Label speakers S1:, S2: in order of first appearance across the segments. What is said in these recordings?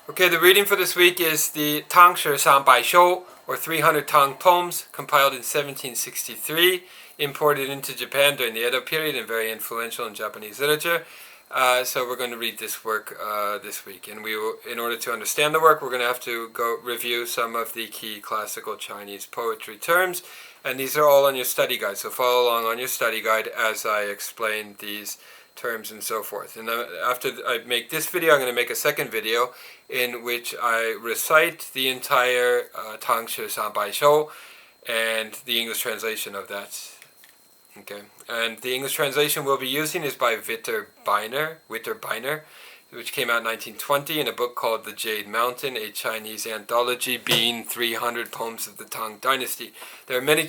S1: Okay, the reading for this week is the Tang Shi Bai Shou, or 300 Tang poems, compiled in 1763, imported into Japan during the Edo period and very influential in Japanese literature. So we're going to read this work this week, and we will, in order to understand the work, we're going to have to go review some of the key classical Chinese poetry terms, and these are all on your study guide, so follow along on your study guide as I explain these terms and so forth. And after I make this video, I'm going to make a second video in which I recite the entire Tang Shi Bai Shou and the English translation of that. Okay, and the English translation we'll be using is by Witter Biner, which came out in 1920 in a book called The Jade Mountain, a Chinese anthology being 300 poems of the Tang Dynasty. There are many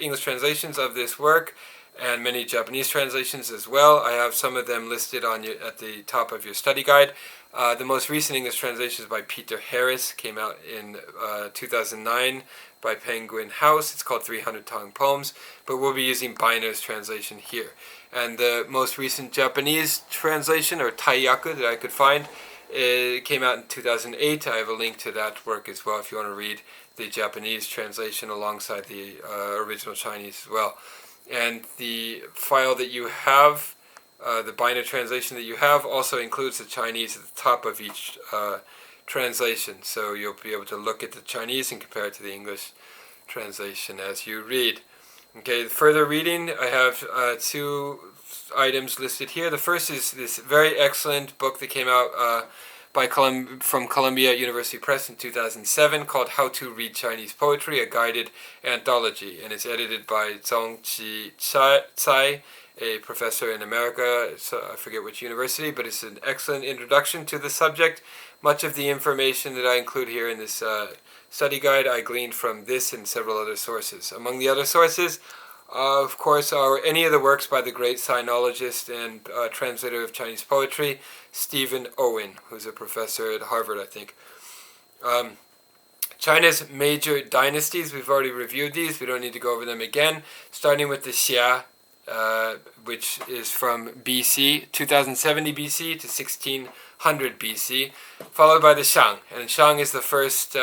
S1: English translations of this work, and many Japanese translations as well. I have some of them listed on at the top of your study guide. The most recent English translation is by Peter Harris, came out in 2009 by Penguin House. It's called 300 Tang Poems, but we'll be using Biner's translation here. And the most recent Japanese translation, or taiyaku, that I could find, it came out in 2008. I have a link to that work as well if you want to read the Japanese translation alongside the original Chinese as well. And the file that you have, the Biner translation that you have, also includes the Chinese at the top of each translation. So you'll be able to look at the Chinese and compare it to the English translation as you read. Okay, further reading, I have two items listed here. The first is this very excellent book that came out from Columbia University Press in 2007 called How to Read Chinese Poetry, a Guided Anthology, and it's edited by Tang Shi, a professor in America, so I forget which university, but it's an excellent introduction to the subject. Much of the information that I include here in this study guide I gleaned from this and several other sources. Among the other sources, of course, are any of the works by the great sinologist and translator of Chinese poetry, Stephen Owen, who's a professor at Harvard, I think. China's major dynasties, we've already reviewed these, we don't need to go over them again, starting with the Xia, which is from BC, 2070 BC to 1600 BC, followed by the Shang. And Shang is the first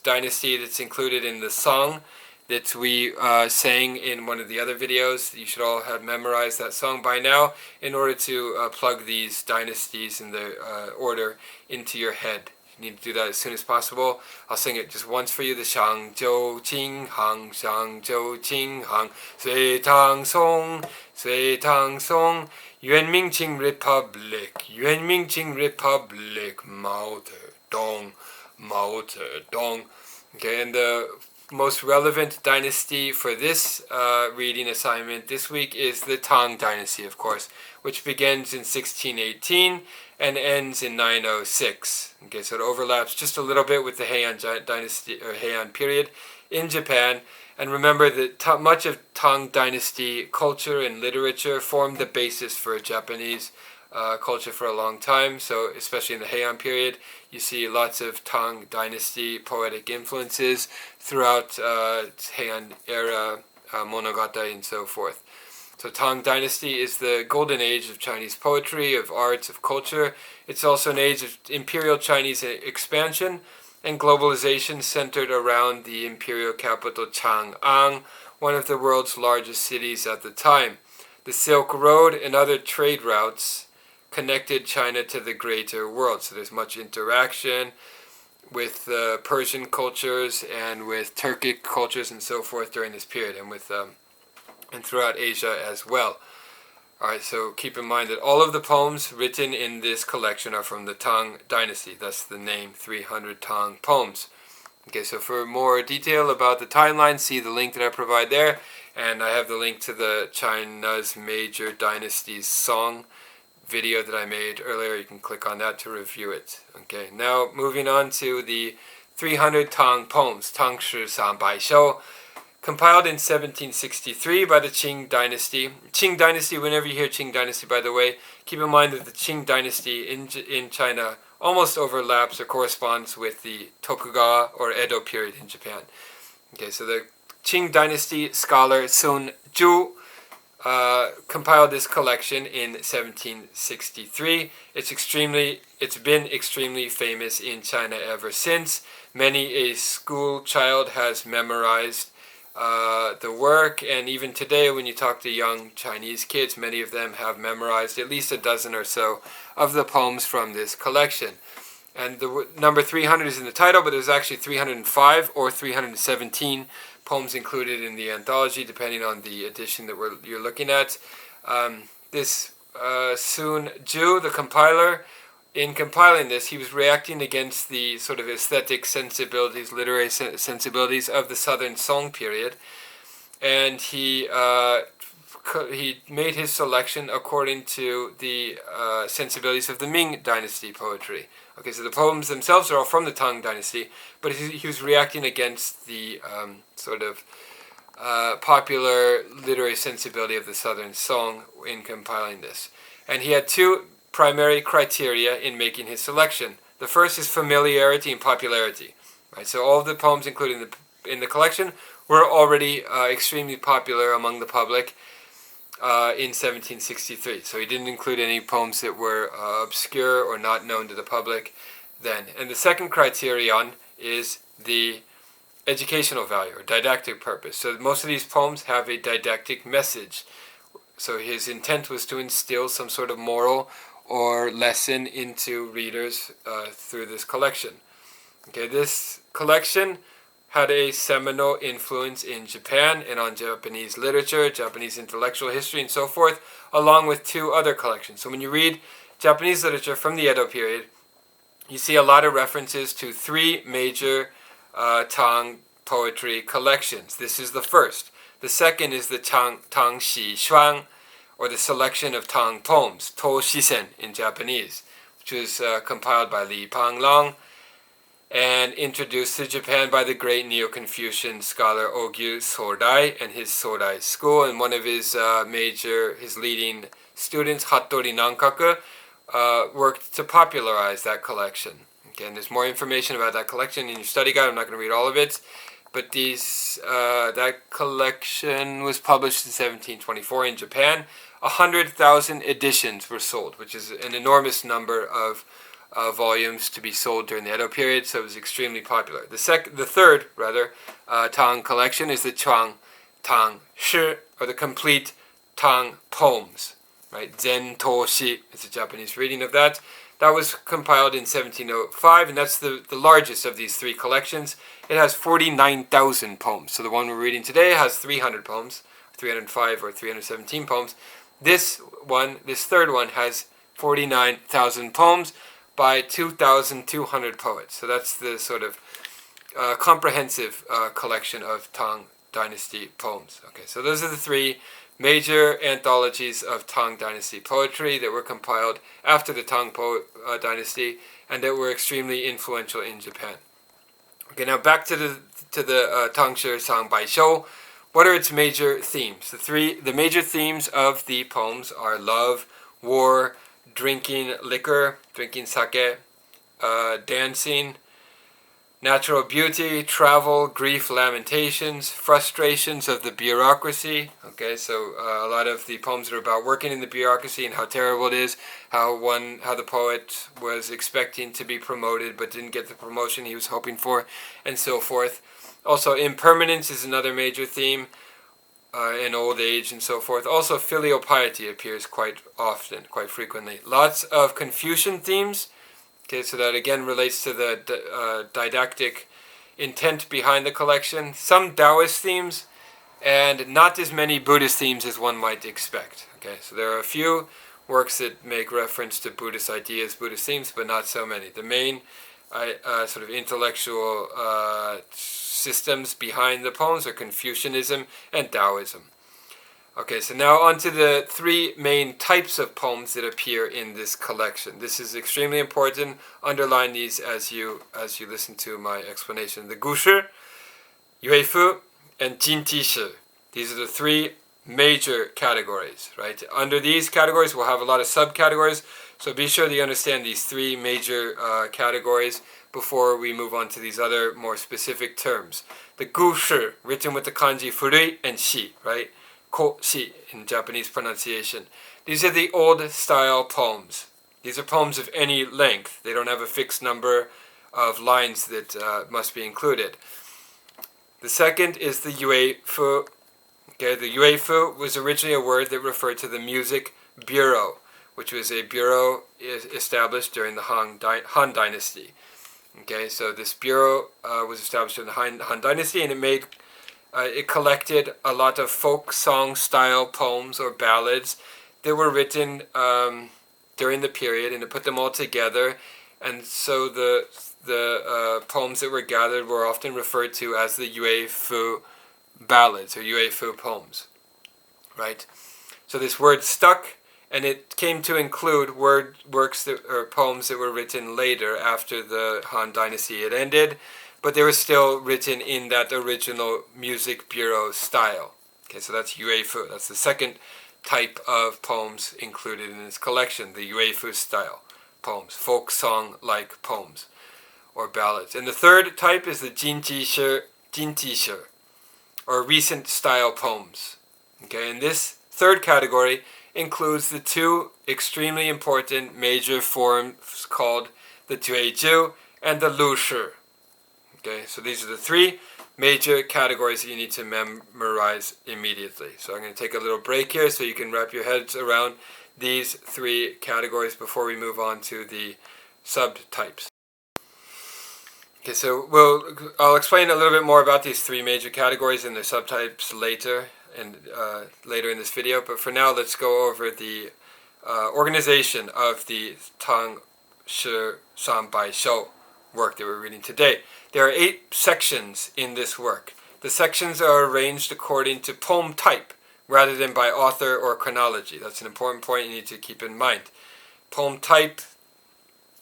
S1: dynasty that's included in the song that we sang in one of the other videos. You should all have memorized that song by now in order to plug these dynasties in the order into your head. You need to do that as soon as possible. I'll sing it just once for you. The Shang Zhou Qing Hang, Shang Zhou Qing Hang, Sui Tang Song, Sui Tang Song, Yuan Ming Qing Republic, Yuan Ming Qing Republic, Mao Zedong, Mao Zedong. Okay, and the most relevant dynasty for this reading assignment this week is the Tang Dynasty, of course, which begins in 1618 and ends in 906. Okay, so it overlaps just a little bit with the Heian Dynasty or Heian period in Japan. And remember that much of Tang Dynasty culture and literature formed the basis for Japanese culture for a long time. So especially in the Heian period, you see lots of Tang Dynasty poetic influences throughout Heian era monogatari and so forth. So Tang Dynasty is the golden age of Chinese poetry, of arts, of culture. It's also an age of imperial Chinese expansion and globalization centered around the imperial capital Chang'an, one of the world's largest cities at the time. The Silk Road and other trade routes connected China to the greater world. So there's much interaction with Persian cultures and with Turkic cultures and so forth during this period, and with and throughout Asia as well. Alright, so keep in mind that all of the poems written in this collection are from the Tang Dynasty, thus the name 300 Tang Poems. Okay, so for more detail about the timeline, see the link that I provide there, and I have the link to the China's Major Dynasties song video that I made earlier. You can click on that to review it. Okay, now moving on to the 300 Tang Poems, Tang Shi Bai Shou, compiled in 1763 by the Qing Dynasty. Qing Dynasty, whenever you hear Qing Dynasty, by the way, keep in mind that the Qing Dynasty in China almost overlaps or corresponds with the Tokugawa or Edo period in Japan. Okay, so the Qing Dynasty scholar Sun Zhu compiled this collection in 1763. It's been extremely famous in China ever since. Many a school child has memorized the work, and even today when you talk to young Chinese kids, many of them have memorized at least a dozen or so of the poems from this collection. And the number 300 is in the title, but there's actually 305 or 317 poems included in the anthology, depending on the edition that you're looking at. This Sun Ju, the compiler, in compiling this, he was reacting against the sort of aesthetic sensibilities, literary sensibilities of the Southern Song period, and he made his selection according to the sensibilities of the Ming Dynasty poetry. Okay, so the poems themselves are all from the Tang Dynasty, but he was reacting against the sort of popular literary sensibility of the Southern Song in compiling this. And he had two primary criteria in making his selection. The first is familiarity and popularity. Right, so all of the poems included in the collection were already extremely popular among the public in 1763. So he didn't include any poems that were obscure or not known to the public then. And the second criterion is the educational value or didactic purpose. So most of these poems have a didactic message. So his intent was to instill some sort of moral or lesson into readers through this collection. Okay, this collection had a seminal influence in Japan and on Japanese literature, Japanese intellectual history, and so forth, along with two other collections. So when you read Japanese literature from the Edo period, you see a lot of references to three major Tang poetry collections. This is the first. The second is the Tang Shi, or the selection of Tang poems, To Shisen in Japanese, which was compiled by Li Panglong and introduced to Japan by the great Neo-Confucian scholar Ogyu Sodai and his Sodai school. And one of his leading students, Hattori Nankaku, worked to popularize that collection. Okay, and there's more information about that collection in your study guide. I'm not going to read all of it. But that collection was published in 1724 in Japan. 100,000 editions were sold, which is an enormous number of volumes to be sold during the Edo period, so it was extremely popular. The third Tang collection is the Tang Shi, or the complete Tang poems. Right, Zen To Shi is the Japanese reading of that. That was compiled in 1705, and that's the largest of these three collections. It has 49,000 poems. So the one we're reading today has 300 poems, 305 or 317 poems. This third one, has 49,000 poems by 2,200 poets. So that's the sort of comprehensive collection of Tang Dynasty poems. Okay, so those are the three major anthologies of Tang Dynasty poetry that were compiled after the Tang Dynasty and that were extremely influential in Japan. Okay, now back to the Tang Shi song Bai Shou. What are its major themes? The major themes of the poems are love, war, drinking liquor, drinking sake, dancing, natural beauty, travel, grief, lamentations, frustrations of the bureaucracy. Okay, so a lot of the poems are about working in the bureaucracy and how terrible it is, how the poet was expecting to be promoted but didn't get the promotion he was hoping for, and so forth. Also, impermanence is another major theme, in old age and so forth. Also, filial piety appears quite often, quite frequently. Lots of Confucian themes. Okay, so that again relates to the didactic intent behind the collection. Some Taoist themes, and not as many Buddhist themes as one might expect. Okay, so there are a few works that make reference to Buddhist ideas, Buddhist themes, but not so many. The main sort of intellectual systems behind the poems are Confucianism and Taoism. Okay, so now on to the three main types of poems that appear in this collection. This is extremely important. Underline these as you listen to my explanation. The gushi, yuefu, and jinti. These are the three major categories, right? Under these categories, we'll have a lot of subcategories. So be sure that you understand these three major categories before we move on to these other more specific terms. The gushi, written with the kanji furui and shi, right? goshi in Japanese pronunciation. These are the old style poems. These are poems of any length. They don't have a fixed number of lines that must be included. The second is the yuefu. Okay, the yuefu was originally a word that referred to the music bureau, which was a bureau established during the Han Dynasty. Okay, so this bureau was established in the Han Dynasty, and it collected a lot of folk song style poems or ballads that were written during the period, and it put them all together. And so the poems that were gathered were often referred to as the Uefu ballads or Uefu poems, right? So this word stuck, and it came to include works or poems that were written later after the Han Dynasty had ended, but they were still written in that original music bureau style. Okay, so that's Uefu. That's the second type of poems included in this collection, the Uefu style poems, folk song-like poems or ballads. And the third type is the jinti, or recent style poems. Okay, and this third category includes the two extremely important major forms called the jueju and the lüshi. Okay, so these are the three major categories that you need to memorize immediately. So I'm going to take a little break here so you can wrap your heads around these three categories before we move on to the subtypes. Okay, so I'll explain a little bit more about these three major categories and their subtypes later in this video. But for now, let's go over the organization of the Tang Shi Bai Shou work that we're reading today. There are 8 sections in this work. The sections are arranged according to poem type rather than by author or chronology. That's an important point you need to keep in mind. Poem type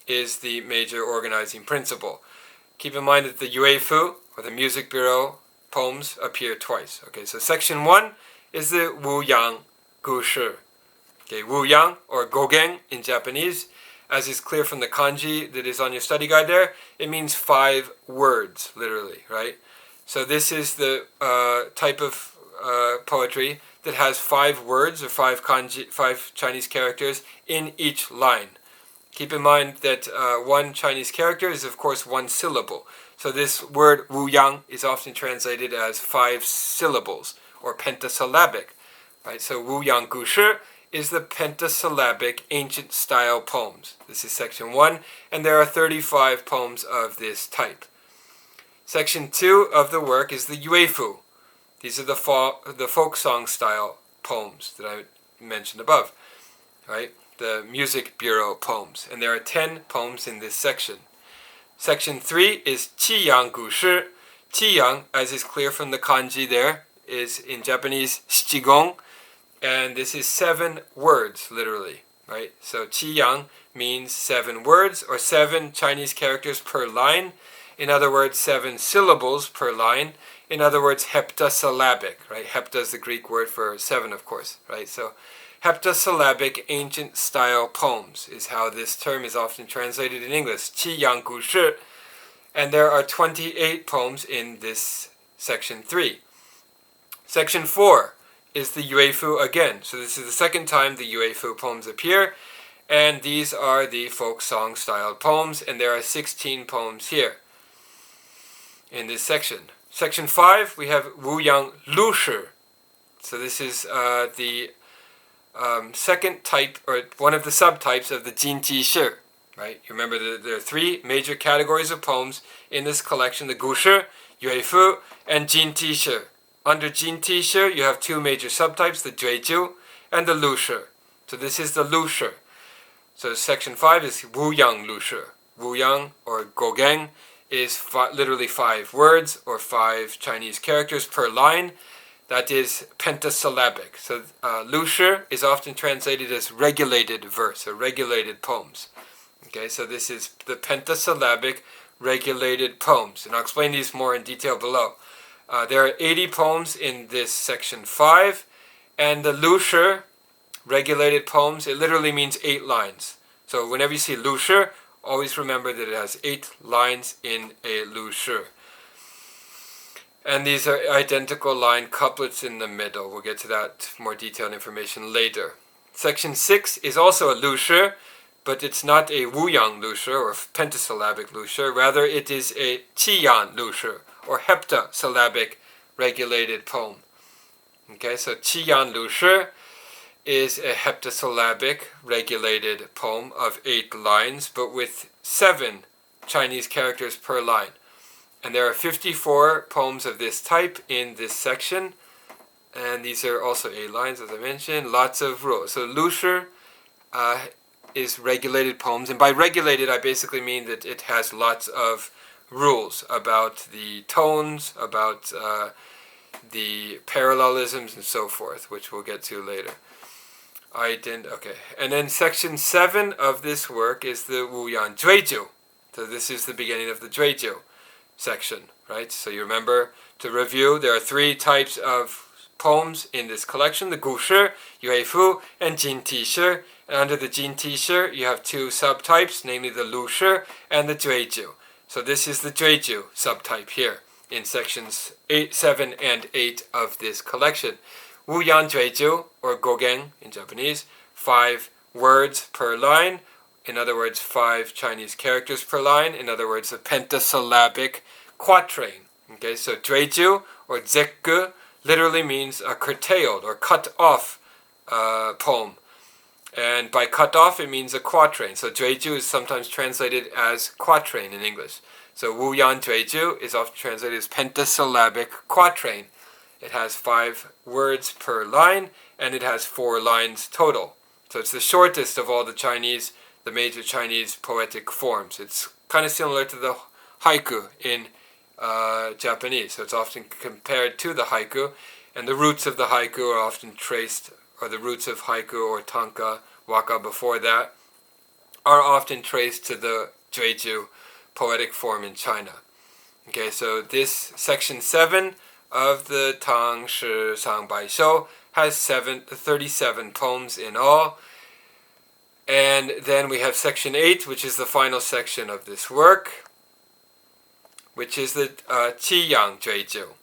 S1: is the major organizing principle. Keep in mind that the Uefu, or the music bureau poems, appear twice. Okay, so section 1 is the Wu Yan Juetu. Okay, Wu Yan, or gogen in Japanese, as is clear from the kanji that is on your study guide there, it means 5 words, literally, right? So this is the type of poetry that has 5 words or 5 Chinese characters in each line. Keep in mind that one Chinese character is, of course, 1 syllable. So this word Wu Yang is often translated as 5 syllables or pentasyllabic, right? So Wu Yan Juetu is the pentasyllabic ancient style poems. This is section 1, and there are 35 poems of this type. Section 2 of the work is the Uefu. These are the folk song style poems that I mentioned above, right? The music bureau poems, and there are 10 poems in this section. Section 3 is Qiyan gushi. Qiyan, as is clear from the kanji there, is in Japanese shigon, and this is 7 words, literally, right? So Qiyan means 7 words, or 7 Chinese characters per line. In other words, 7 syllables per line. In other words, heptasyllabic, right? Hepta is the Greek word for 7, of course, right? So heptasyllabic ancient style poems is how this term is often translated in English, Qiyan gushi, and there are 28 poems in this section 3. Section 4 is the Uefu again. So this is the second time the Uefu poems appear, and these are the folk song style poems, and there are 16 poems here in this section. Section 5, we have Wu Yan Lüshi. So this is the second type, or one of the subtypes of the jinti, right? You remember there are 3 major categories of poems in this collection: the gushi, yuefu, and jinti. Under jinti, you have 2 major subtypes: the jueju and the lüshi. So this is the lüshi. So section 5 is Wu Yan Lüshi. Wu Yan, or gogen, is literally 5 words or 5 Chinese characters per line. That is pentasyllabic. So lüshi is often translated as regulated verse or regulated poems. Okay, so this is the pentasyllabic regulated poems, and I'll explain these more in detail below. There are 80 poems in this section 5, and the lüshi, regulated poems, it literally means 8 lines. So whenever you see lüshi, always remember that it has 8 lines in a lüshi. And these are identical line couplets in the middle. We'll get to that more detailed information later. Section 6 is also a lüshi, but it's not a Wuyan lüshi or pentasyllabic lüshi. Rather, it is a Qiyan lüshi or heptasyllabic regulated poem. Okay, so Qiyan lüshi is a heptasyllabic regulated poem of 8 lines, but with 7 Chinese characters per line. And there are 54 poems of this type in this section. And these are also 8 lines, as I mentioned. Lots of rules. So lüshi is regulated poems. And by regulated, I basically mean that it has lots of rules about the tones, about the parallelisms, and so forth, which we'll get to later. Okay. And then section 7 of this work is the Wu Yan Juetu. So this is the beginning of the jueju section, right? So you remember, to review, there are 3 types of poems in this collection: the gushi, yuefu, and jinti. And under the jinti, you have 2 subtypes, namely the lüshi and the jueju. So this is the jueju subtype here in sections 8, 7, and 8 of this collection. Wu Yan Juetu, or gogen in Japanese, 5 words per line. In other words, 5 Chinese characters per line. In other words, a pentasyllabic quatrain. Okay, so jueju or zekku literally means a curtailed or cut off poem. And by cut off, it means a quatrain. So jueju is sometimes translated as quatrain in English. So Wu Yan Juetu is often translated as pentasyllabic quatrain. It has 5 words per line, and it has 4 lines total. So it's the shortest of all the major Chinese poetic forms. It's kind of similar to the haiku in Japanese. So it's often compared to the haiku, and the roots of the haiku are often traced, or the roots of haiku or tanka, waka before that, are often traced to the jueju poetic form in China. Okay, so this section 7 of the Tang Shi Bai Shou has 37 poems in all. And then we have section 8, which is the final section of this work, which is the Qiyan jueju.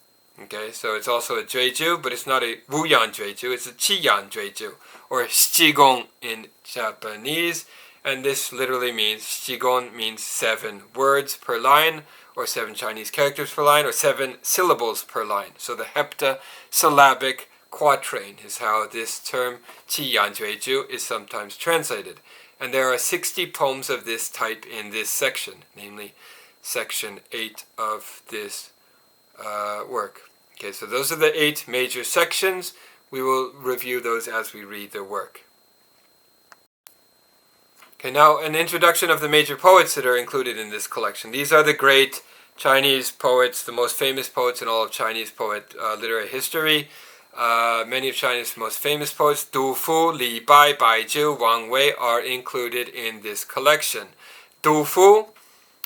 S1: Okay, so it's also a jueju, but it's not a Wuyan Juetu, it's a Qiyan jueju, or shigon in Japanese. And this literally means, shigon means 7 words per line, or 7 Chinese characters per line, or 7 syllables per line. So the heptasyllabic quatrain is how this term Qiyan jueju is sometimes translated. And there are 60 poems of this type in this section, namely section 8 of this work. Okay, so those are the 8 major sections. We will review those as we read the work. Okay, now an introduction of the major poets that are included in this collection. These are the great Chinese poets, the most famous poets in all of Chinese literary history. Many of China's most famous poets, Du Fu, Li Bai, Bai Shou, Wang Wei, are included in this collection. Du Fu,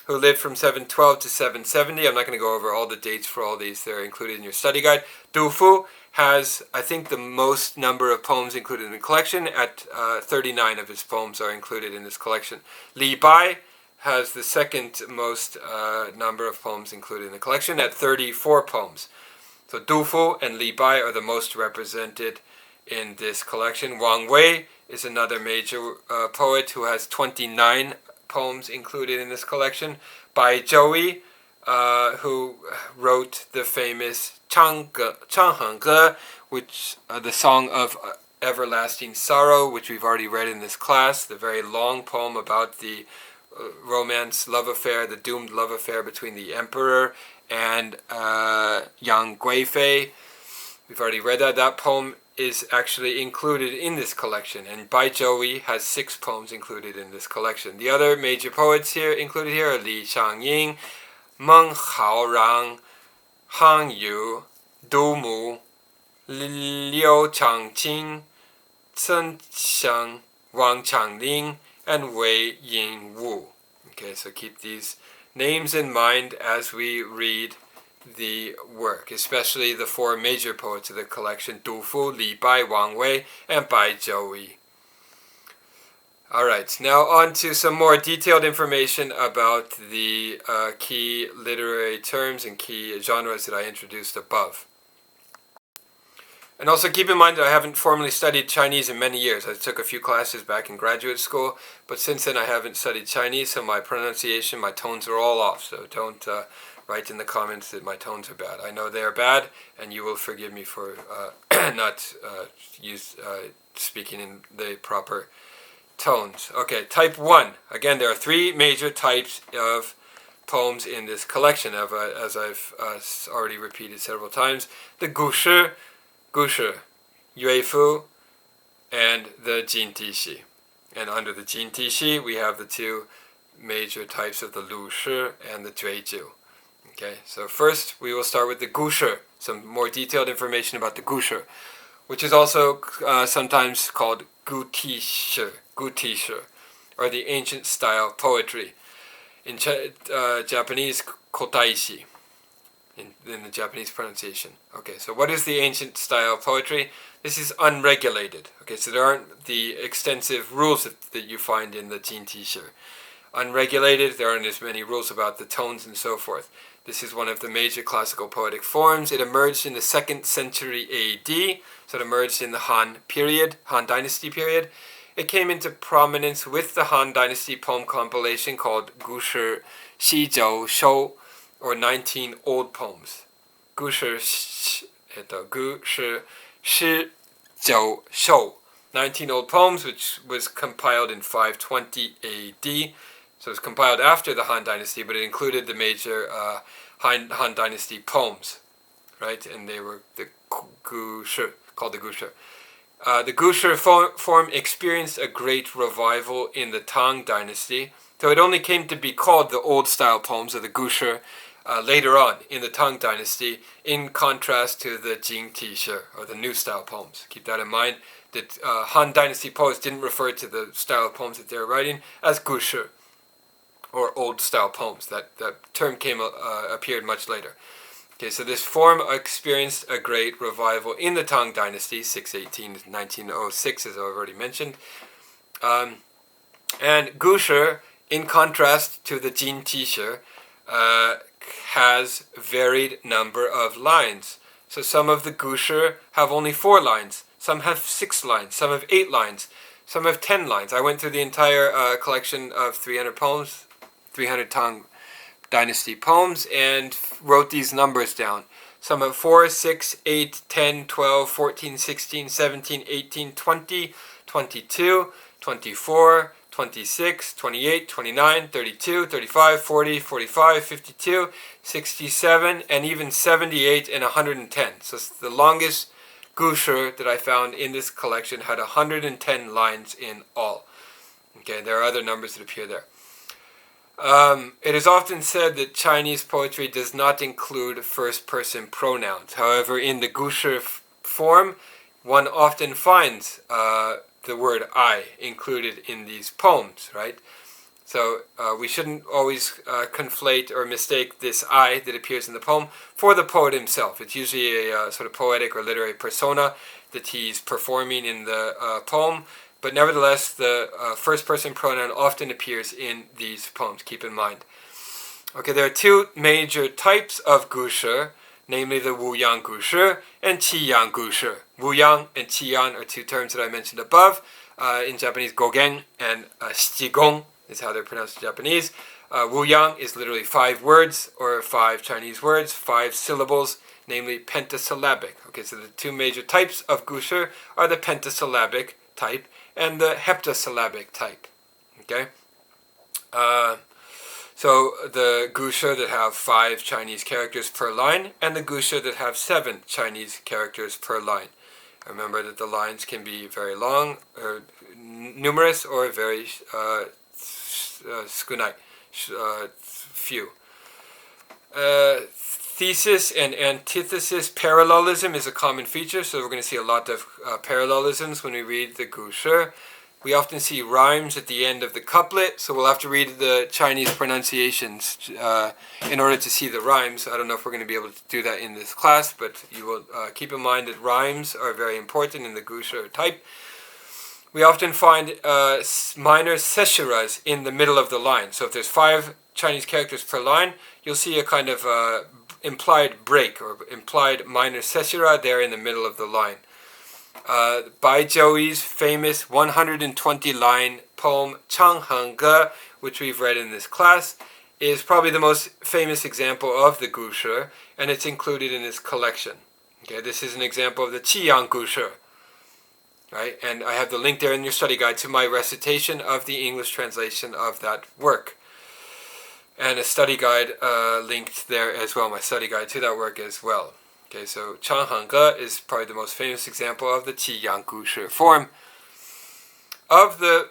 S1: who lived from 712 to 770. I'm not going to go over all the dates for all these. They're included in your study guide. Du Fu has, I think, the most number of poems included in the collection. At 39 of his poems are included in this collection. Li Bai has the second most number of poems included in the collection at 34 poems. So Du Fu and Li Bai are the most represented in this collection. Wang Wei is another major poet who has 29 poems included in this collection. Bai Shou, who wrote the famous Changhenge, which the Song of Everlasting Sorrow, which we've already read in this class, the very long poem about the romance love affair, the doomed love affair between the emperor and Yang Guifei. We've already read that. That poem is actually included in this collection, and Bai Shou has 6 poems included in this collection. The other major poets here included here are Li Xiangying, Meng Haorang, Han Yu, Du Mu, Liu Changqing, Chen Xiang, Wang Changling, and Wei Yin Wu. Okay, so keep these names in mind as we read the work, especially the 4 major poets of the collection: Du Fu, Li Bai, Wang Wei, and Bai Shou. Alright, now on to some more detailed information about the key literary terms and key genres that I introduced above. And also keep in mind that I haven't formally studied Chinese in many years. I took a few classes back in graduate school, but since then I haven't studied Chinese, so my pronunciation, my tones are all off. So don't write in the comments that my tones are bad. I know they are bad, and you will forgive me for not speaking in the proper tones. Okay, type 1. Again, there are 3 major types of poems in this collection, as I've already repeated several times. The gushi, yuefu, and the jinti. And under the jinti, we have the 2 major types of the lüshi and the jueju. Okay, so first we will start with the gushi, some more detailed information about the gushi, which is also sometimes called gushi, or the ancient style poetry. In Japanese, kotaishi, in the Japanese pronunciation. Okay, so what is the ancient style poetry? This is unregulated. Okay, so there aren't the extensive rules that you find in the jinti. Unregulated, there aren't as many rules about the tones and so forth. This is one of the major classical poetic forms. It emerged in the 2nd century AD, so it emerged in the Han period, Han Dynasty period. It came into prominence with the Han Dynasty poem compilation called Gushi Shou, or 19 Old Poems. Gushi Shou, 19 Old Poems, which was compiled in 520 AD. So it was compiled after the Han Dynasty, but it included the major Han Dynasty poems, right? And they were the gushi, called the gushi. The gushi form experienced a great revival in the Tang Dynasty, so it only came to be called the old style poems, or the gushi, later on in the Tang Dynasty, in contrast to the jinti, or the new style poems. Keep that in mind, that Han Dynasty poets didn't refer to the style of poems that they were writing as gushi, or old style poems. That term appeared much later. Okay, so this form experienced a great revival in the Tang Dynasty, 618 to 1906, as I've already mentioned. And gushi, in contrast to the jinti, has varied number of lines. So some of the gushi have only 4 lines, some have 6 lines, some have 8 lines, some have 10 lines. I went through the entire collection of 300 poems, 300 Tang Dynasty poems, and wrote these numbers down. Some have 4, 6, 8, 10, 12, 14, 16, 17, 18, 20, 22, 24, 26, 28, 29, 32, 35, 40, 45, 52, 67, and even 78 and 110. So the longest gushi that I found in this collection had 110 lines in all. Okay, there are other numbers that appear there. It is often said that Chinese poetry does not include first-person pronouns. However, in the gushi form, one often finds the word I included in these poems, right? So we shouldn't always conflate or mistake this I that appears in the poem for the poet himself. It's usually a sort of poetic or literary persona that he's performing in the poem, but nevertheless, the first-person pronoun often appears in these poems. Keep in mind. Okay, there are 2 major types of gushi, namely the Wu Yan Juetu and Qiyan gushi. Wu Yan and Qiyan are 2 terms that I mentioned above. In Japanese, gogen and shigong is how they're pronounced in Japanese. Wu Yan is literally 5 words, or 5 Chinese words, 5 syllables, namely pentasyllabic. Okay, so the 2 major types of gushi are the pentasyllabic type and the heptasyllabic type. Okay? So the gushi that have 5 Chinese characters per line, and the gushi that have 7 Chinese characters per line. Remember that the lines can be very long, or numerous, or very few. Thesis and antithesis parallelism is a common feature, so we're going to see a lot of parallelisms when we read the gushi. We often see rhymes at the end of the couplet, so we'll have to read the Chinese pronunciations in order to see the rhymes. I don't know if we're going to be able to do that in this class, but you will keep in mind that rhymes are very important in the gushi type. we often find minor sessuras in the middle of the line. So if there's 5 Chinese characters per line, you'll see a kind of implied break or implied minor sessura there in the middle of the line. Bai Shou's famous 120-line poem Changhenge, which we've read in this class, is probably the most famous example of the gushi, and it's included in this collection. Okay, this is an example of the Qiyan gushi, right? And I have the link there in your study guide to my recitation of the English translation of that work, and a study guide linked there as well, my study guide to that work as well. Okay, so Changhenge is probably the most famous example of the Qiyan gushi form. Of the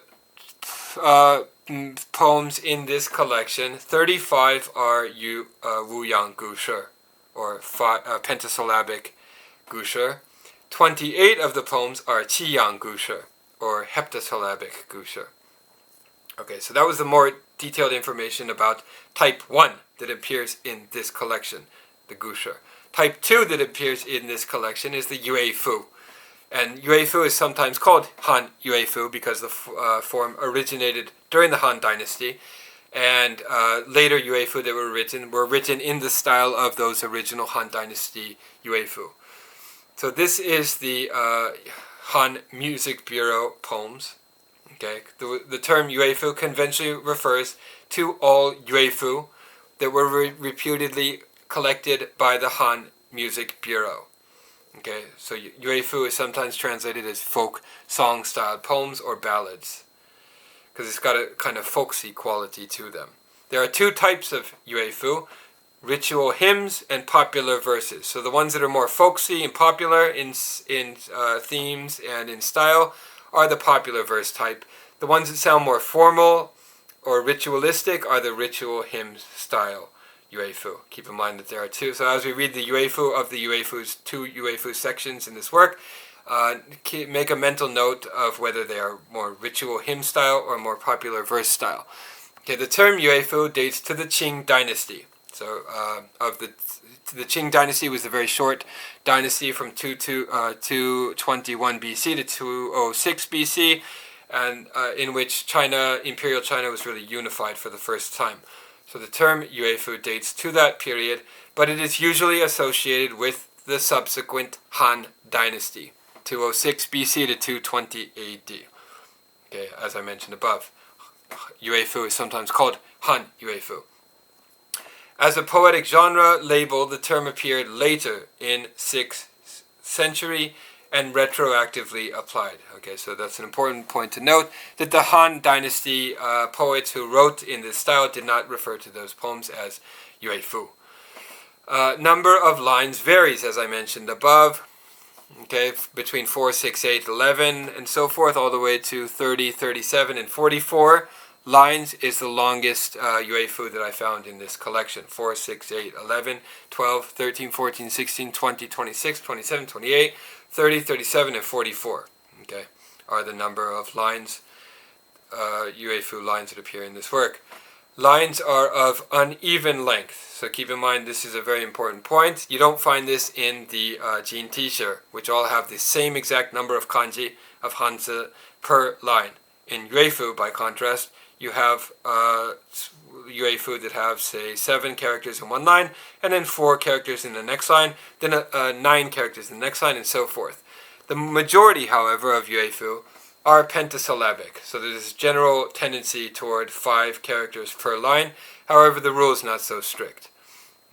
S1: poems in this collection, 35 are Wuyan gushi, or pentasyllabic gushi. 28 of the poems are Qiyan gushi, or heptasyllabic gushi. Okay, so that was the more detailed information about type 1 that appears in this collection, the gushi. Type 2 that appears in this collection is the Uefu. And Uefu is sometimes called Han Uefu because the form originated during the Han Dynasty. And later Uefu that were written in the style of those original Han Dynasty Uefu. So this is the Han Music Bureau poems. Okay, the term Uefu conventionally refers to all Uefu that were reputedly collected by the Han Music Bureau. Okay, so Uefu is sometimes translated as folk song style poems or ballads, because it's got a kind of folksy quality to them. There are 2 types of Uefu: ritual hymns and popular verses. So the ones that are more folksy and popular in themes and in style are the popular verse type. The ones that sound more formal or ritualistic are the ritual hymn style Uefu. Keep in mind that there are 2. So as we read the Uefu of the Uefu's 2 Uefu sections in this work, make a mental note of whether they are more ritual hymn style or more popular verse style. Okay, the term Uefu dates to the Qing Dynasty. So the Qing Dynasty was a very short dynasty from 221 BC to 206 BC, and in which Imperial China was really unified for the first time. So the term Uefu dates to that period, but it is usually associated with the subsequent Han Dynasty, 206 BC to 220 AD. Okay, as I mentioned above, Uefu is sometimes called Han Uefu. As a poetic genre label, the term appeared later in 6th century and retroactively applied. Okay, so that's an important point to note, that the Han Dynasty poets who wrote in this style did not refer to those poems as Uefu. Number of lines varies, as I mentioned above, okay, between 4, 6, 8, 11, and so forth, all the way to 30, 37, and 44 lines is the longest Uefu that I found in this collection. 4, 6, 8, 11, 12, 13, 14, 16, 20, 26, 27, 28, 30, 37, and 44, okay, are the number of lines, Uefu lines that appear in this work. Lines are of uneven length, so keep in mind this is a very important point. You don't find this in the jinti, which all have the same exact number of kanji, of hanzi, per line. In Uefu, by contrast, you have Uefu that have, say, 7 characters in one line, and then 4 characters in the next line, then 9 characters in the next line, and so forth. The majority, however, of Uefu are pentasyllabic, so there's this general tendency toward 5 characters per line. However, the rule is not so strict.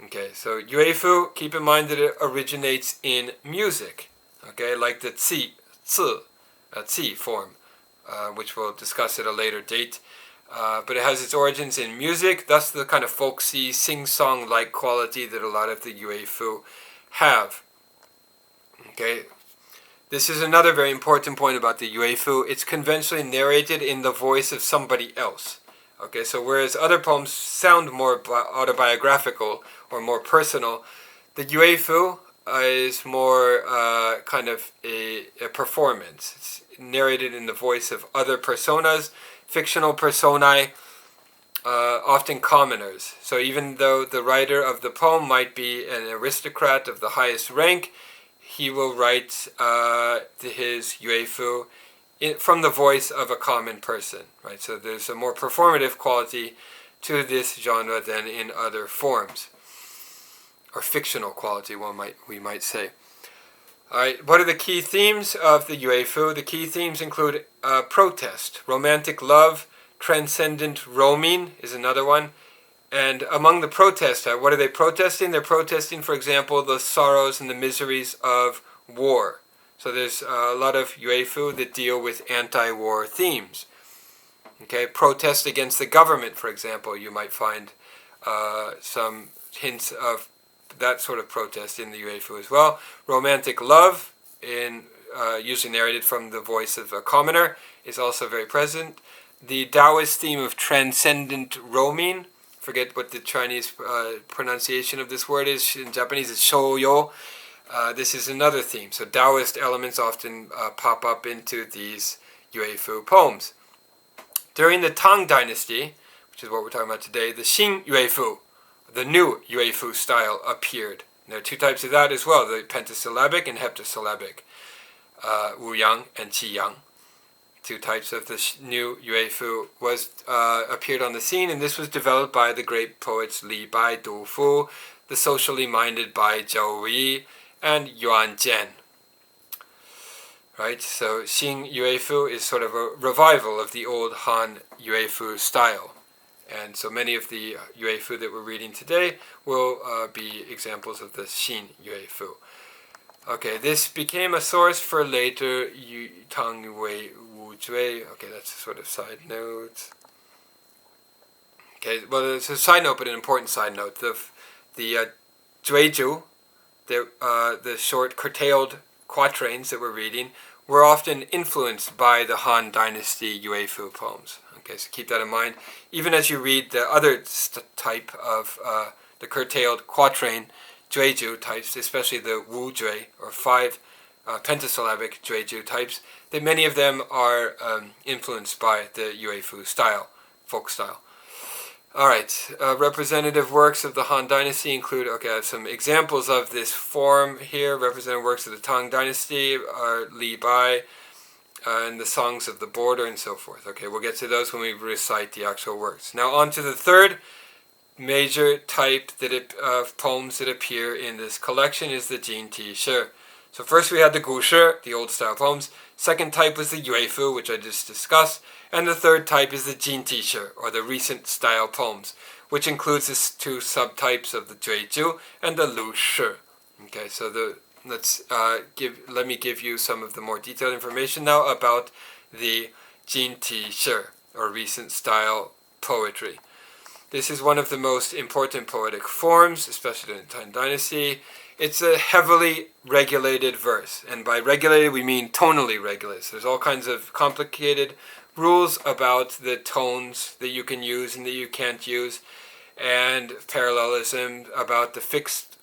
S1: Okay, so Uefu, keep in mind that it originates in music, okay, like the ci form, which we'll discuss at a later date. But it has its origins in music, thus the kind of folksy, sing-song-like quality that a lot of the Uefu have. Okay, this is another very important point about the Uefu. It's conventionally narrated in the voice of somebody else. Okay, so whereas other poems sound more autobiographical or more personal, the Uefu is more kind of a performance. It's narrated in the voice of other personas, fictional personae, often commoners. So even though the writer of the poem might be an aristocrat of the highest rank, he will write his Uefu from the voice of a common person, right? So there's a more performative quality to this genre than in other forms, or fictional quality, we might say. All right, what are the key themes of the Uefu? The key themes include protest, romantic love, transcendent roaming is another one. And among the protests, what are they protesting? They're protesting, for example, the sorrows and the miseries of war. So there's a lot of Uefu that deal with anti-war themes. Okay, protest against the government, for example, you might find some hints of that sort of protest in the Uefu as well. Romantic love, usually narrated from the voice of a commoner, is also very present. The Taoist theme of transcendent roaming, forget what the Chinese pronunciation of this word is. In Japanese, it's shouyo. This is another theme. So Taoist elements often pop up into these Uefu poems. During the Tang Dynasty, which is what we're talking about today, the Xin Uefu, the new Uefu style, appeared. And there are two types of that as well, the pentasyllabic and heptasyllabic, Wuyan and Qiyan. Two types of the new Uefu appeared on the scene, and this was developed by the great poets Li Bai Dufu, the socially minded Bai Shou, and Yuan Jian. Right, so Xin Uefu is sort of a revival of the old Han Uefu style. And so many of the Uefu that we're reading today will be examples of the Xin Uefu. Okay, this became a source for later Tang Wu Jue. Okay, that's a sort of side note. Okay, well, it's a side note, but an important side note. The jueju, the short curtailed quatrains that we're reading, were often influenced by the Han Dynasty Uefu poems. Okay, so keep that in mind. Even as you read the other type of the curtailed quatrain jueju types, especially the Wu Jue, or 5 pentasyllabic jueju types, that many of them are influenced by the Uefu style, folk style. Alright, representative works of the Han Dynasty include, I have some examples of this form here. Representative works of the Tang Dynasty are Li Bai, and the Songs of the Border, and so forth. Okay, we'll get to those when we recite the actual works. Now on to the third major type of poems that appear in this collection is the jinti. So first we had the gushi, the old style poems. Second type was the Uefu, which I just discussed. And the third type is the jinti, or the recent style poems, which includes the 2 subtypes of the jueju and the lüshi. Okay, so let me give you some of the more detailed information now about the jinti, or recent style poetry. This is one of the most important poetic forms, especially in the Tang Dynasty. It's a heavily regulated verse, and by regulated we mean tonally regulated. So there's all kinds of complicated rules about the tones that you can use and that you can't use, and parallelism, about the fixed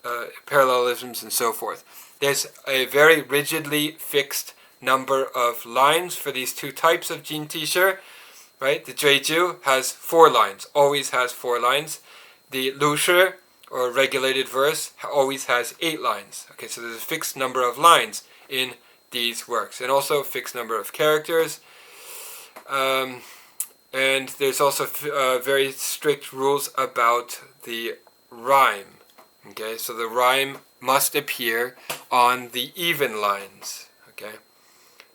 S1: parallelisms and so forth. There's a very rigidly fixed number of lines for these 2 types of jinti, right? The jueju has 4 lines, always has 4 lines. The lüshi, or regulated verse, always has 8 lines. Okay, so there's a fixed number of lines in these works, and also a fixed number of characters. And there's also very strict rules about the rhyme. Okay, so the rhyme must appear on the even lines. Okay,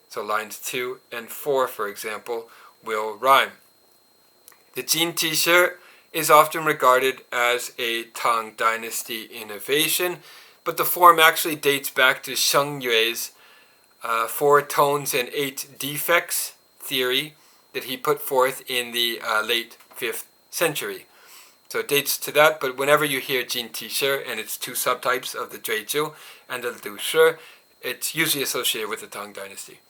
S1: so lines 2 and 4, for example, will rhyme. The jinti is often regarded as a Tang Dynasty innovation, but the form actually dates back to Sheng Yue's 4 tones and 8 defects theory that he put forth in the late 5th century. So it dates to that, but whenever you hear jinti and its 2 subtypes of the jueju and the lüshi, it's usually associated with the Tang Dynasty,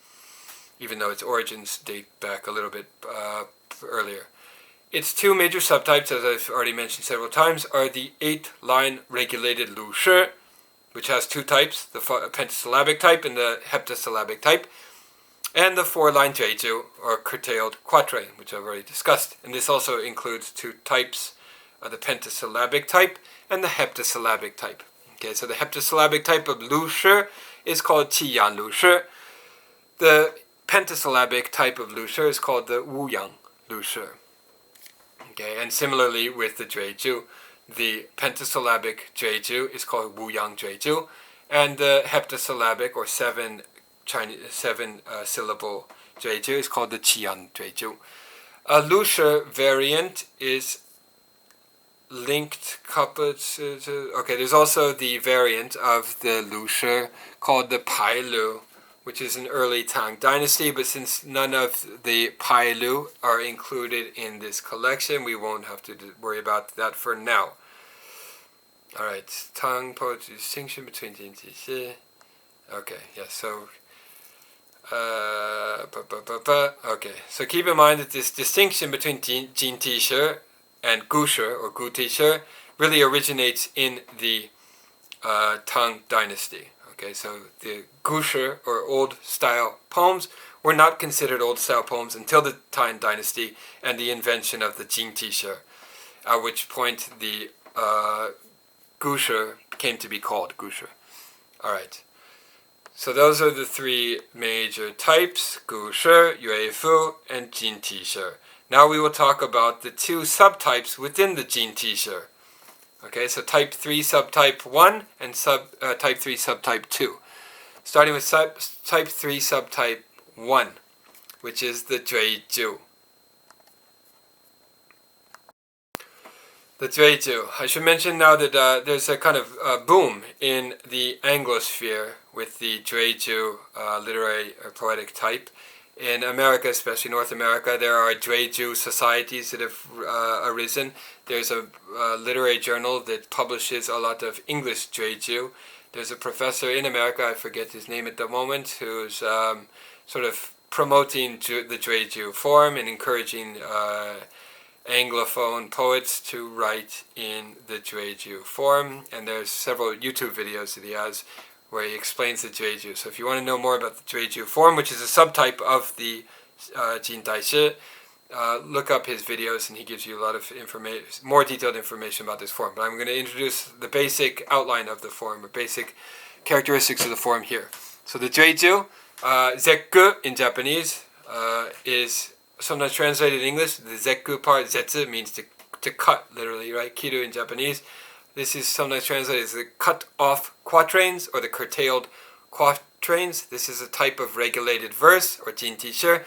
S1: even though its origins date back a little bit earlier. Its 2 major subtypes, as I've already mentioned several times, are the 8-line regulated lüshi, which has 2 types, the pentasyllabic type and the heptasyllabic type, and the 4-line jueju, or curtailed quatrain, which I've already discussed. And this also includes 2 types, the pentasyllabic type and the heptasyllabic type. Okay, so the heptasyllabic type of lüshi is called Qiyan lüshi. The pentasyllabic type of lüshi is called the Wuyan Juetu. Okay, and similarly with the jueju, the pentasyllabic jueju is called Wuyan Juetu, and the heptasyllabic or seven syllable jueju is called the Qiyan jueju. A lüshi variant is linked coupled to, okay, there's also the variant of the lüshi called the Bai Shou, which is an early Tang Dynasty, but since none of the Bai Shou are included in this collection, we won't have to worry about that for now. Alright, Tang poetry distinction between jinti. Okay, yeah, so okay, so keep in mind that this distinction between jinti and gushi or guti really originates in the Tang Dynasty. Okay, so the gushi or old style poems were not considered old style poems until the Tang Dynasty and the invention of the jinti, at which point the gushi came to be called gushi. Alright, so those are the three major types, gushi, yuefu, and jinti. Now we will talk about the two subtypes within the jinti. Okay, so type 3 subtype 1 and type 3 subtype 2. Starting with type 3 subtype 1, which is the jueju. The jueju. I should mention now that there's a kind of boom in the Anglosphere with the jueju literary or poetic type. In America, especially North America, there are jueju societies that have arisen. There's a literary journal that publishes a lot of English jueju. There's a professor in America, I forget his name at the moment, who's sort of promoting the jueju form and encouraging Anglophone poets to write in the jueju form. And there's several YouTube videos that he has where he explains the jueju. So if you want to know more about the jueju form, which is a subtype of the jinti, look up his videos and he gives you a lot of information, more detailed information about this form. But I'm going to introduce the basic outline of the form, or basic characteristics of the form here. So the jueju, zekku in Japanese, is sometimes translated in English. The zekku part, zetsu, means to cut, literally, right? Kiru in Japanese. This is sometimes translated as the cut-off quatrains or the curtailed quatrains. This is a type of regulated verse or jinti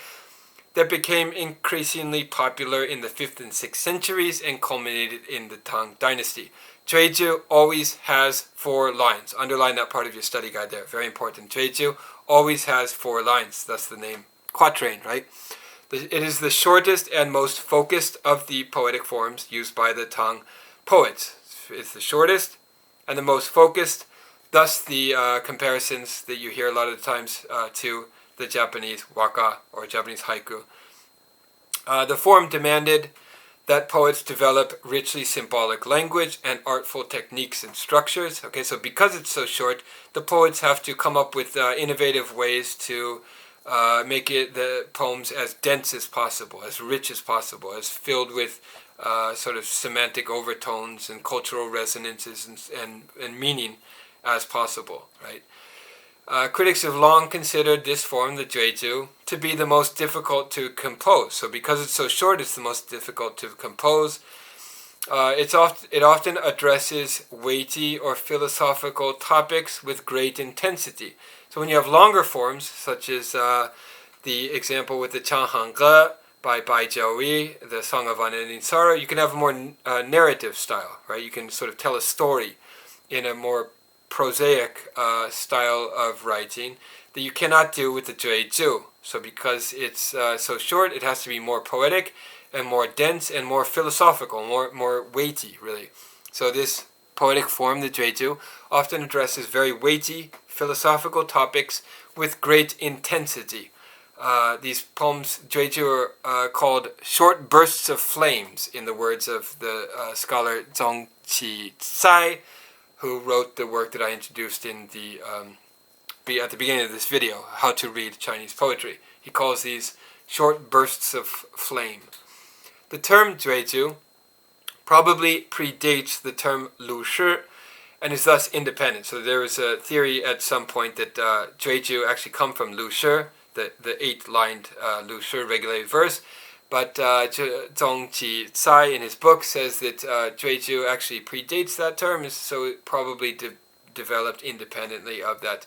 S1: that became increasingly popular in the 5th and 6th centuries and culminated in the Tang Dynasty. Jueju always has 4 lines. Underline that part of your study guide there. Very important. Jueju always has 4 lines. That's the name quatrain, right? It is the shortest and most focused of the poetic forms used by the Tang poets. It's the shortest and the most focused, thus the comparisons that you hear a lot of the times to the Japanese waka or Japanese haiku. The form demanded that poets develop richly symbolic language and artful techniques and structures. Okay, so because it's so short, the poets have to come up with innovative ways to make the poems as dense as possible, as rich as possible, as filled with sort of semantic overtones and cultural resonances and meaning as possible, right? Critics have long considered this form, the jueju, to be the most difficult to compose. So because it's so short, it's the most difficult to compose. It often addresses weighty or philosophical topics with great intensity. So when you have longer forms, such as the example with the Changhangge by Bai Shou, the Song of Unending Sorrow, you can have a more narrative style, right? You can sort of tell a story in a more prosaic style of writing that you cannot do with the jueju. So because it's so short, it has to be more poetic and more dense and more philosophical, more weighty, really. So this poetic form, the jueju, often addresses very weighty philosophical topics with great intensity. These poems, jueju, are called short bursts of flames, in the words of the scholar Zhong Qi, who wrote the work that I introduced in the at the beginning of this video, How to Read Chinese Poetry. He calls these short bursts of flame. The term jueju probably predates the term lüshi and is thus independent. So there was a theory at some point that jueju actually come from lüshi, the 8-lined lüshi regulated verse. But Zhong Qi Cai in his book says that jueju actually predates that term, so it probably developed independently of that.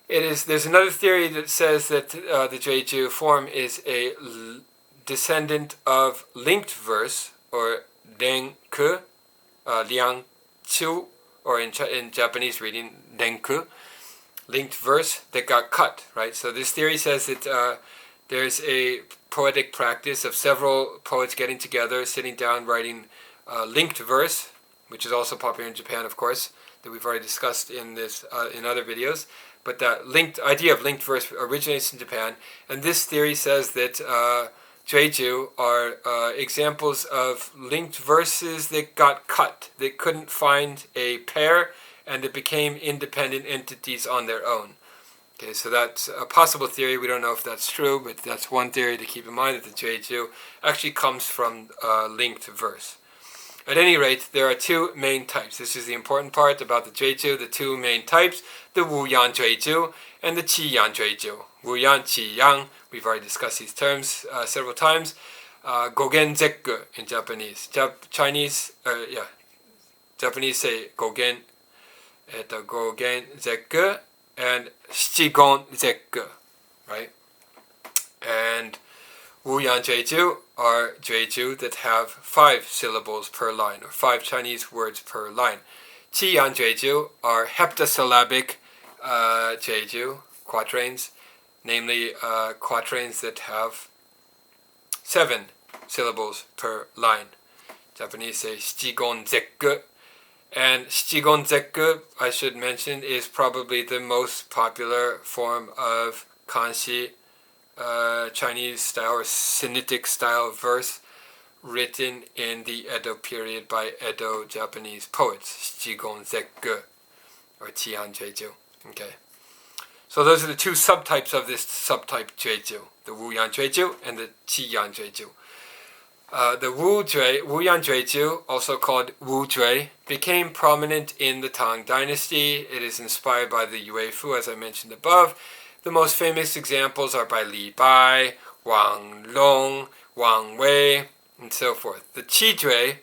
S1: There's another theory that says that the jueju form is a descendant of linked verse, or renku, liang chu, or in Japanese reading, renku, linked verse that got cut, right? So this theory says that there's a poetic practice of several poets getting together, sitting down, writing linked verse, which is also popular in Japan, of course, that we've already discussed in other videos. But that idea of linked verse originates in Japan, and this theory says that jueju are examples of linked verses that got cut. They couldn't find a pair, and it became independent entities on their own. Okay, so that's a possible theory. We don't know if that's true, but that's one theory to keep in mind, that the jueju actually comes from linked verse. At any rate, there are two main types. This is the important part about the jueju, the two main types, the Wu Yan Juetu and the Qiyan Juetu. Wu Yan, Qiyan, we've already discussed these terms several times. Gogen zekku in Japanese. Japanese say gogen, gogen zekku, and shichigon zekku, right? And Wu Yan Juetu are jueju that have 5 syllables per line, or 5 Chinese words per line. Qiyan Juetu are heptasyllabic jueju, quatrains, namely quatrains that have 7 syllables per line. Japanese say shichigon zekku. And shichigon zekku, I should mention, is probably the most popular form of kanshi, Chinese style or Sinitic style verse, written in the Edo period by Edo Japanese poets, shichigon zekku, or Qiyan Jueju. Okay. So those are the two subtypes of this subtype jueju, the Wu Yan Juetu and the Qiyan Juetu. The Wu Yan Juetu, also called Wu Jue, became prominent in the Tang Dynasty. It is inspired by the Uefu, as I mentioned above. The most famous examples are by Li Bai, Wang Long, Wang Wei, and so forth. The Qi Jue,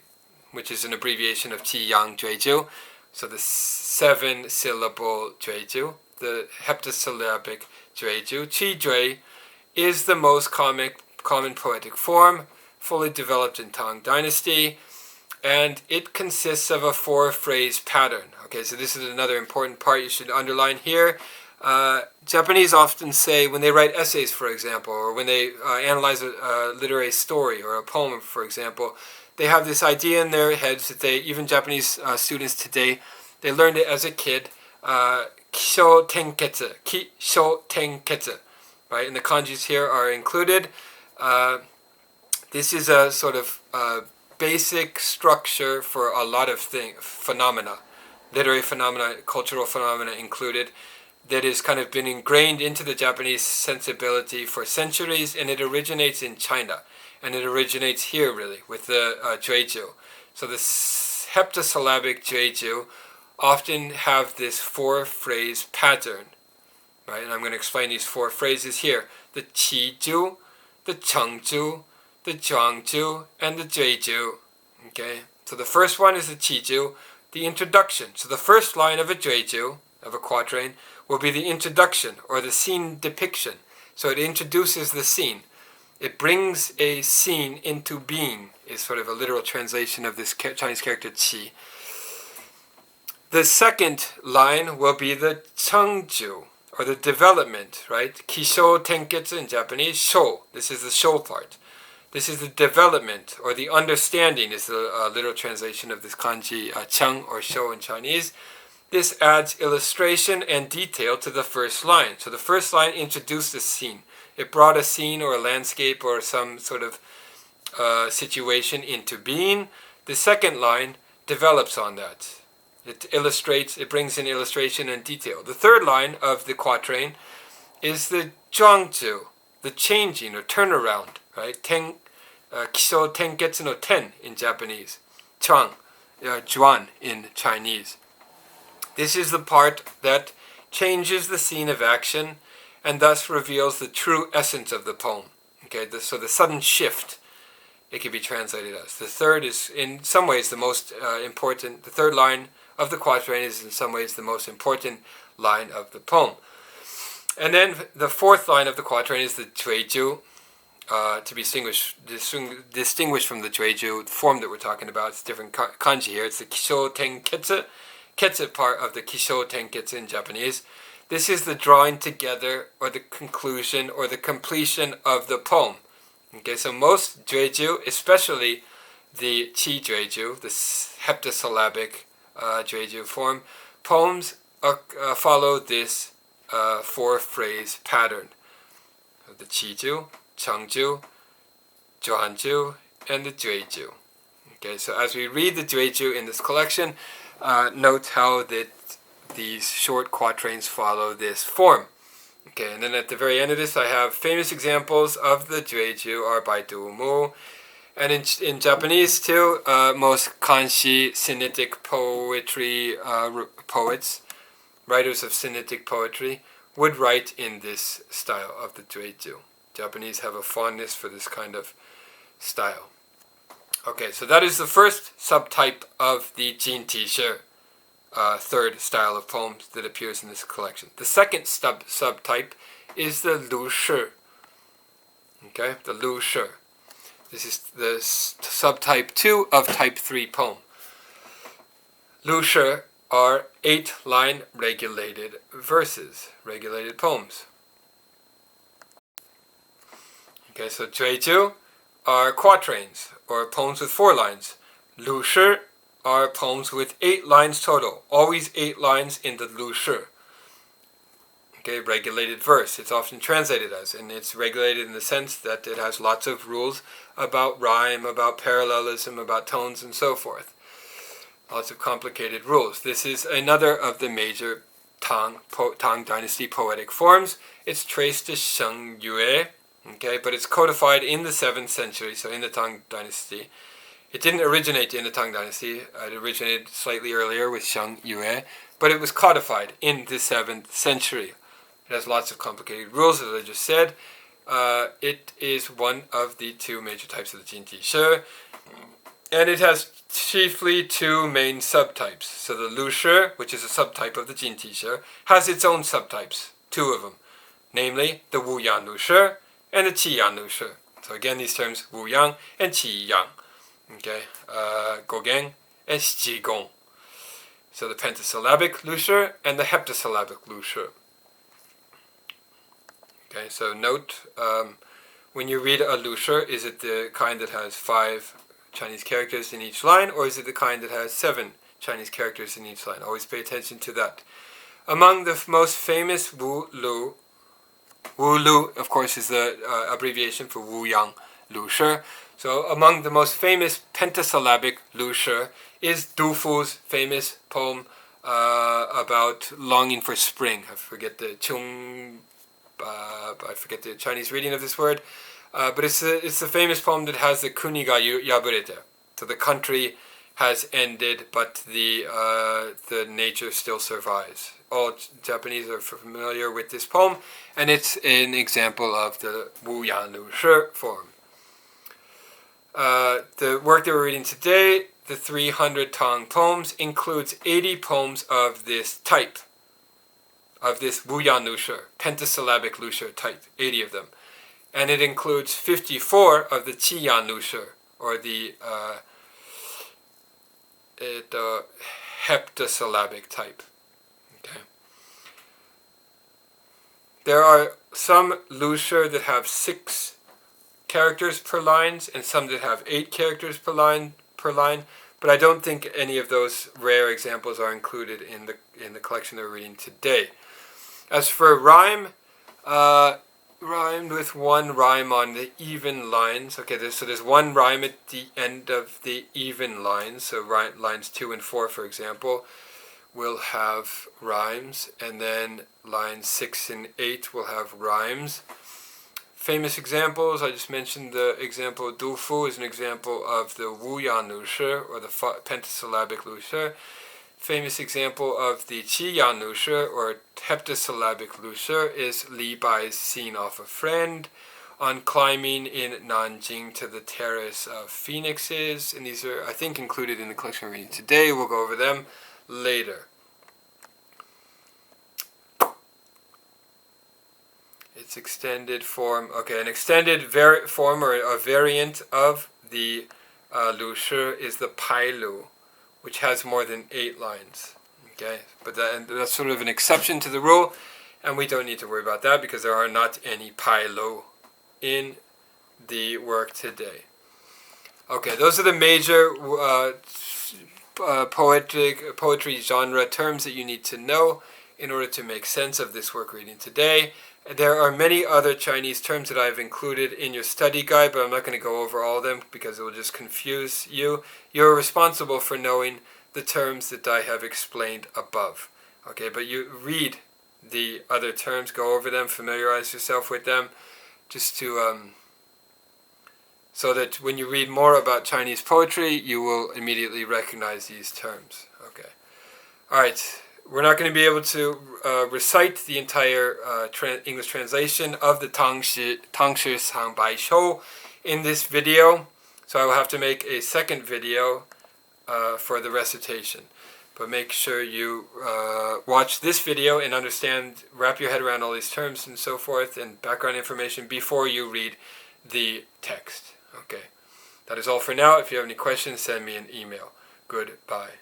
S1: which is an abbreviation of Qiyan Jueju, so the 7-syllable jueju, the heptasyllabic jueju, Qi Jue, is the most common poetic form, fully developed in Tang Dynasty, and it consists of a 4-phrase pattern. Okay, so this is another important part you should underline here. Japanese often say, when they write essays, for example, or when they analyze a literary story or a poem, for example, they have this idea in their heads that even Japanese students today, they learned it as a kid, kisho tenketsu, right? And the kanjis here are included. This is a sort of basic structure for a lot of phenomena, literary phenomena, cultural phenomena included, that has kind of been ingrained into the Japanese sensibility for centuries, and it originates in China, and it originates here really with the jueju. So the heptasyllabic jueju often have this 4-phrase pattern, right? And I'm going to explain these 4 phrases here: the qiju, the chengju, the zhuangju, and the jueju. Okay, so the first one is the qiju, the introduction. So the first line of a jueju, of a quatrain, will be the introduction, or the scene depiction. So it introduces the scene. It brings a scene into being, is sort of a literal translation of this Chinese character qi. The second line will be the chengju, or the development, right? Kisho tenketsu in Japanese, sho. This is the sho part. This is the development, or the understanding, is the literal translation of this kanji cheng, or sho in Chinese. This adds illustration and detail to the first line. So the first line introduced a scene. It brought a scene or a landscape or some sort of situation into being. The second line develops on that. It illustrates, it brings in illustration and detail. The third line of the quatrain is the zhuangju, the changing or turnaround, right? Kisho tenketsu no ten in Japanese. Chang, juan in Chinese. This is the part that changes the scene of action and thus reveals the true essence of the poem. Okay, so the sudden shift, it can be translated as. The third is in some ways the most important, the third line of the quatrain is in some ways the most important line of the poem. And then the fourth line of the quatrain is the jueju, to be distinguished from the jueju form that we're talking about. It's different kanji here. It's the kisho tenketsu, ketsu part of the kisho tenketsu in Japanese. This is the drawing together or the conclusion or the completion of the poem. Okay, so most jueju, especially the chi jueju, the heptasyllabic jueju form, poems follow this four-phrase pattern. The chiju, changju, johanju, and the jueju. Okay, so as we read the jueju in this collection, note how that these short quatrains follow this form. Okay, and then at the very end of this, I have famous examples of the jueju are by Mu. And in Japanese too, most kanshi, Sinitic poetry poets, writers of Sinitic poetry, would write in this style of the jueju. Japanese have a fondness for this kind of style. Okay, so that is the first subtype of the jinti, third style of poems that appears in this collection. The second subtype is the lüshi. Okay, the lüshi. This is the subtype 2 of type 3 poem. Lüshi are 8-line regulated verses, regulated poems. Okay, so jueju are quatrains, or poems with 4 lines. Lüshi are poems with 8 lines total, always 8 lines in the lüshi. Okay, regulated verse, it's often translated as, and it's regulated in the sense that it has lots of rules about rhyme, about parallelism, about tones, and so forth. Lots of complicated rules. This is another of the major Tang Dynasty poetic forms. It's traced to Sheng Yue, okay, but it's codified in the 7th century, so in the Tang Dynasty. It didn't originate in the Tang Dynasty. It originated slightly earlier with Sheng Yue, but it was codified in the 7th century. It has lots of complicated rules, as I just said. It is one of the 2 major types of the jinti shi, and it has chiefly 2 main subtypes. So the lüshi, which is a subtype of the jinti shi, has its own subtypes, 2 of them, namely the Wu Yan Juetu and the Qiyan Juetu. So again, these terms Wu Yan and Qiyan. Okay, gogen and jigon. So the pentasyllabic lüshi and the heptasyllabic lüshi. Okay, so note, when you read a lüshi, is it the kind that has 5 Chinese characters in each line, or is it the kind that has 7 Chinese characters in each line? Always pay attention to that. Among the most famous Wu Lu, of course, is the abbreviation for Wu Yan Juetu. So among the most famous pentasyllabic lüshi is Du Fu's famous poem about longing for spring. I forget the Chinese reading of this word, but it's the famous poem that has the kuni ga yaburete. So the country has ended, but the nature still survives. All Japanese are familiar with this poem, and it's an example of the Wu Yan Juetu form. The work that we're reading today, the 300 Tang poems, includes 80 poems of this type, of this Wu Yan Juetu, pentasyllabic lüshi type, 80 of them. And it includes 54 of the Qiyan Juetu, or the heptasyllabic type. Okay. There are some lüshi that have 6 characters per line, and some that have 8 characters per line, but I don't think any of those rare examples are included in the collection that we're reading today. As for rhyme, rhymed with 1 rhyme on the even lines. Okay, there's 1 rhyme at the end of the even lines. So lines 2 and 4, for example, will have rhymes, and then lines 6 and 8 will have rhymes. Famous examples, I just mentioned the example of Du Fu is an example of the Wu Yan Juetu, or the pentasyllabic lüshi. famous example of the Qiyan lüshi, or heptasyllabic lüshi, is Li Bai's Seen Off a Friend, on climbing in Nanjing to the Terrace of Phoenixes. And these are, I think, included in the collection we're reading today. We'll go over them later. Its extended form, okay, an extended form or a variant of the lüshi is the pailu, which has more than 8 lines. Okay, but that's sort of an exception to the rule, and we don't need to worry about that because there are not any pailu in the work today. Okay, those are the major poetry genre terms that you need to know in order to make sense of this work reading today. There are many other Chinese terms that I've included in your study guide, but I'm not going to go over all of them because it will just confuse you. You're responsible for knowing the terms that I have explained above. Okay, but you read the other terms, go over them, familiarize yourself with them, just to so that when you read more about Chinese poetry, you will immediately recognize these terms. Okay. All right. We're not going to be able to recite the entire English translation of the Tang Shi Bai Shou in this video, so I will have to make a second video for the recitation. But make sure you watch this video and understand, wrap your head around all these terms and so forth and background information before you read the text. Okay, that is all for now. If you have any questions, send me an email. Goodbye.